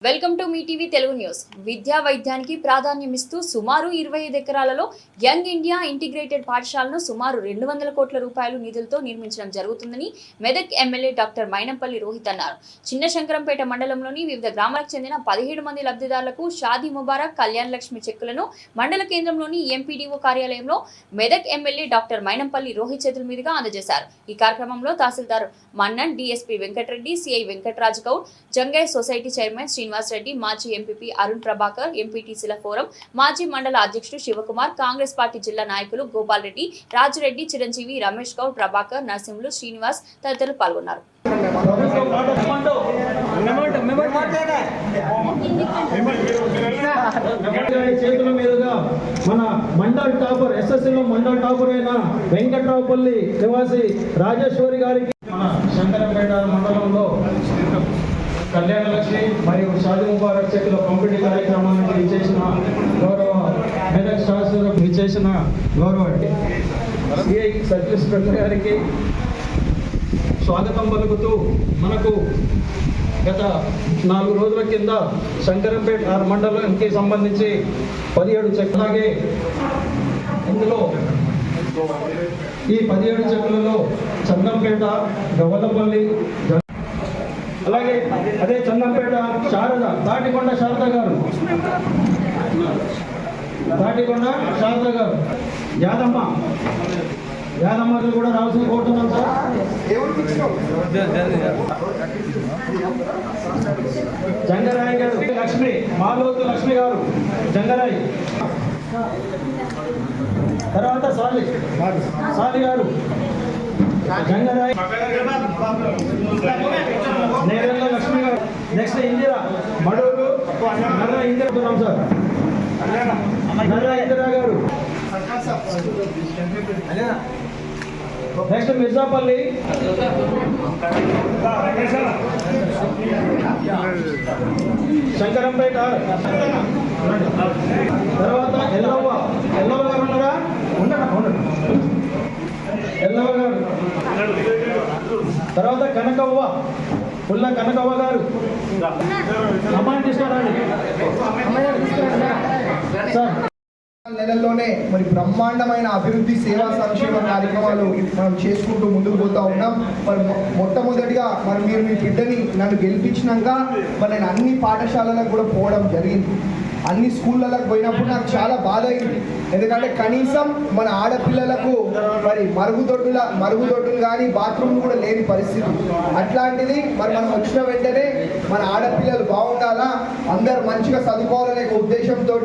Welcome to me TV Telugu news. విద్యా వైద్యానికి ప్రాధాన్యమిస్తూ సుమారు 25 ఎకరాలలో యంగ్ ఇండియా ఇంటిగ్రేటెడ్ పాఠశాలను సుమారు 200 కోట్ల రూపాయలు నిధులతో నిర్మించడం జరుగుతుందని మెదక్ ఎమ్మెల్యే డాక్టర్ మైనంపల్లి రోహిత్ అన్నారు. చిన్న శంకరంపేట మండలంలోని వివిధ గ్రామాలకు చెందిన 17 మంది లబ్ధిదారులకు షాదీ ముబారక్ కళ్యాణ లక్ష్మి చెక్కులను మండల కేంద్రంలోని ఎంపీడీఓ కార్యాలయంలో మెదక్ ఎమ్మెల్యే డాక్టర్ మైనంపల్లి రోహిత్ చేతుల మీదుగా అందజేశారు. ఈ కార్యక్రమంలో tahsildar Mannan, DSP Venkatareddy, CI Venkataraj Goud, Jangaiah society chairman Srinivas Reddy, మాజీ ఎంపీపీ అరుణ్ ప్రభాకర్, ఎంపీటీసీల ఫోరం మాజీ మండల అధ్యక్షుడు శివకుమార్, కాంగ్రెస్ పార్టీ జిల్లా నాయకులు గోపాల్ రెడ్డి, రాజురెడ్డి, చిరంజీవి, రమేష్ గౌడ్, ప్రభాకర్, నరసింహులు, శ్రీనివాస్ తదితరులు పాల్గొన్నారు. చేతుల మీదుగా మన మండల్ టాపర్ ఎస్ఎస్సీలో మండల్ టాపర్ అయిన వెంకట్రావుపల్లి నివాసి రాజేశ్వరి గారికి మన శంకరంపేట మండలంలో కళ్యాణ లక్ష్మి మరియు షాదీ ముబారక్ చెక్కుల పంపిణీ కార్యక్రమానికి ఇచ్చేసిన గౌరవ మెదక్ శాసనసభ్యులకు ఇచ్చేసిన గౌరవ సిఐ సబ్ ఇన్స్పెక్టర్ గారికి స్వాగతం పలుకుతూ మనకు గత 4 రోజుల కింద శంకరంపేట మండలానికి సంబంధించి 17 చెక్కులు, అలాగే ఇందులో ఈ 17 చెక్కులలో చందంపేట, గవలపల్లి, అలాగే అదే చందంపేట శారద, తాటికొండ శారద గారు, యాదమ్మలు కూడా రావాల్సింది కోరుతున్నాం సార్. జంగరాయ్ గారు, లక్ష్మి, మాలోతు లక్ష్మి గారు జంగరాయ్, తర్వాత సాలి గారు జంగరాయ్, నేరెళ్ళ లక్ష్మి గారు, నెక్స్ట్ ఇందిరా మడూరు నర్ర ఇందిరా సార్, నర్ర ఇందిరా గారు, నెక్స్ట్ మిర్జాపల్లి, శంకరంపేట, తర్వాత ఎల్లవ్వ గారు ఉన్నారా? ఎల్లవ్వ గారు, తర్వాత కనకవ్వ, పుల్ల కనకవ్వ గారు, అమ్మాయిని తీసుకురండి సార్. నెలల్లోనే మరి బ్రహ్మాండమైన అభివృద్ధి సేవా సంక్షేమ కార్యక్రమాలు మనం చేసుకుంటూ ముందుకు పోతా ఉన్నాం. మరి మొట్టమొదటిగా మరి మీరు మీ బిడ్డని నన్ను గెలిపించినాక మరి నేను అన్ని పాఠశాలలకు కూడా పోవడం జరిగింది. అన్ని స్కూళ్ళలకు పోయినప్పుడు నాకు చాలా బాధ అయింది. ఎందుకంటే కనీసం మన ఆడపిల్లలకు మరి మరుగుదొడ్డులు కానీ బాత్రూమ్లు కూడా లేని పరిస్థితి. అట్లాంటిది మరి మనం వచ్చిన వెంటనే మన ఆడపిల్లలు బాగుండాలా, అందరు మంచిగా చదువుకోవాలనే ఉద్దేశంతో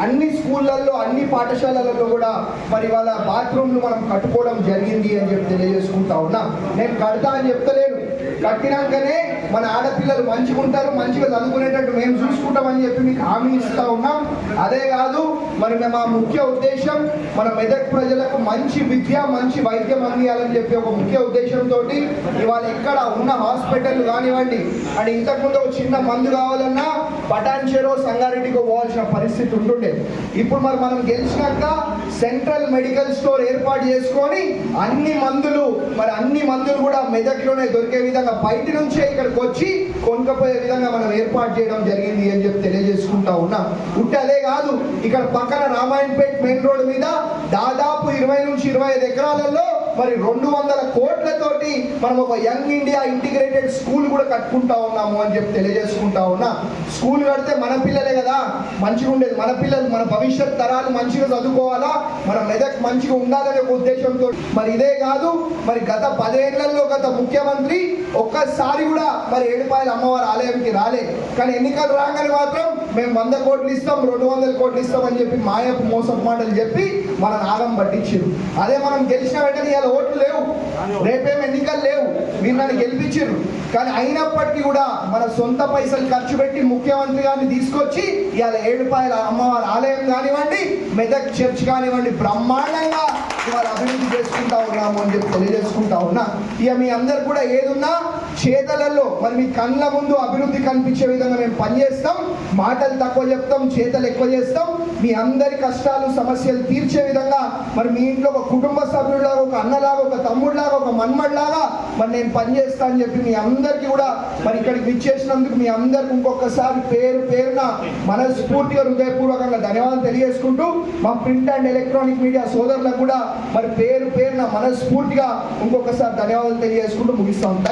అన్ని స్కూళ్ళల్లో, అన్ని పాఠశాలలలో కూడా మరి వాళ్ళ బాత్రూమ్లు మనం కట్టుకోవడం జరిగింది అని చెప్పి తెలియజేసుకుంటా ఉన్నా. నేను కడతా అని చెప్తలేను, కట్టినాకనే మన ఆడపిల్లలు మంచిగా ఉంటారు, మంచిగా చదువుకునేటట్టు మేము చూసుకుంటామని చెప్పి మీకు హామీ ఇస్తా ఉన్నాం. అదే కాదు మరి మా ముఖ్య ఉద్దేశం మన మెదక్ ప్రజలకు మంచి విద్య, మంచి వైద్యం అందియాలని చెప్పి ఒక ముఖ్య ఉద్దేశంతో ఇవాళ ఎక్కడ ఉన్న హాస్పిటల్ కానివ్వండి, అండ్ ఇంతకుముందు ఒక చిన్న మందు కావాలన్నా పటాన్ చెరో, సంగారెడ్డికి పోవాల్సిన పరిస్థితి ఉంటుండే. ఇప్పుడు మరి మనం గెలిచినాక సెంట్రల్ మెడికల్ స్టోర్ ఏర్పాటు చేసుకొని అన్ని మందులు కూడా మెదక్లోనే దొరికే విధంగా బయట నుంచే ఇక్కడికి వచ్చి కొనుక్కపోయే విధంగా మనం ఏర్పాటు చేయడం జరిగింది అని చెప్పి తెలియజేసుకుంటా ఉన్నాం. అదే కాదు, ఇక్కడ పక్కన రామాయణపేట మెయిన్ రోడ్ మీద దాదాపు 20 నుంచి 25 ఎకరాలలో మరి 200 కోట్లతోటి మనం ఒక యంగ్ ఇండియా ఇంటిగ్రేటెడ్ స్కూల్ కూడా కట్టుకుంటా ఉన్నాము అని చెప్పి తెలియజేసుకుంటా ఉన్నా. స్కూల్ కడితే మన పిల్లలే కదా మంచిగా ఉండేది, మన పిల్లలు, మన భవిష్యత్ తరాలు మంచిగా చదువుకోవాలా, మన మెదక్ మంచిగా ఉండాలనే ఉద్దేశంతో మరి ఇదే కాదు, మరి గత 10 ఏళ్లలో గత ముఖ్యమంత్రి ఒక్కసారి కూడా మరి ఏడుపాయల అమ్మవారి ఆలయంకి రాలే. కానీ ఎన్నికలు రాగానే మాత్రం మేము 100 కోట్లు ఇస్తాం, 200 కోట్లు ఇస్తాం అని చెప్పి మాయపు మోసపు మాటలు చెప్పి మన నాగం పట్టించారు. అదే మనం గెలిచిన వెంటనే ఇవాళ ఓట్లు లేవు, రేపేం ఎన్నికలు లేవు, మీరు నన్ను గెలిపించారు. కానీ అయినప్పటికీ కూడా మన సొంత పైసలు ఖర్చు పెట్టి ముఖ్యమంత్రి గారిని తీసుకొచ్చి ఇవాళ ఏడుపాయల అమ్మవారి ఆలయం కానివ్వండి, మెదక్ చర్చ్ కానివ్వండి, బ్రహ్మాండంగా ఇవాళ అభివృద్ధి చేసుకుంటా ఉన్నాము అని చెప్పి తెలియజేసుకుంటా ఉన్నా. ఇక మీ అందరు కూడా ఏదున్నా చేతలలో మరి మీ కళ్ళ ముందు అభివృద్ధి కనిపించే విధంగా మేము పనిచేస్తాం. మాటలు తక్కువ చెప్తాం, చేతలు ఎక్కువ చేస్తాం. మీ అందరి కష్టాలు సమస్యలు తీర్చే విధంగా మరి మీ ఇంట్లో ఒక కుటుంబ సభ్యుడిలాగా, ఒక అన్నలాగా, ఒక తమ్ముడిలాగా, ఒక మన్మడిలాగా మరి నేను పనిచేస్తా అని చెప్పి మీ అందరికీ కూడా మరి ఇక్కడికి విచ్చేసినందుకు మీ అందరికి ఇంకొకసారి పేరున మనస్ఫూర్తిగా హృదయపూర్వకంగా ధన్యవాదాలు తెలియజేసుకుంటూ మా ప్రింట్ అండ్ ఎలక్ట్రానిక్ మీడియా సోదరులకు కూడా మరి పేరున మనస్ఫూర్తిగా ఇంకొకసారి ధన్యవాదాలు తెలియజేసుకుంటూ ముగిస్తాం.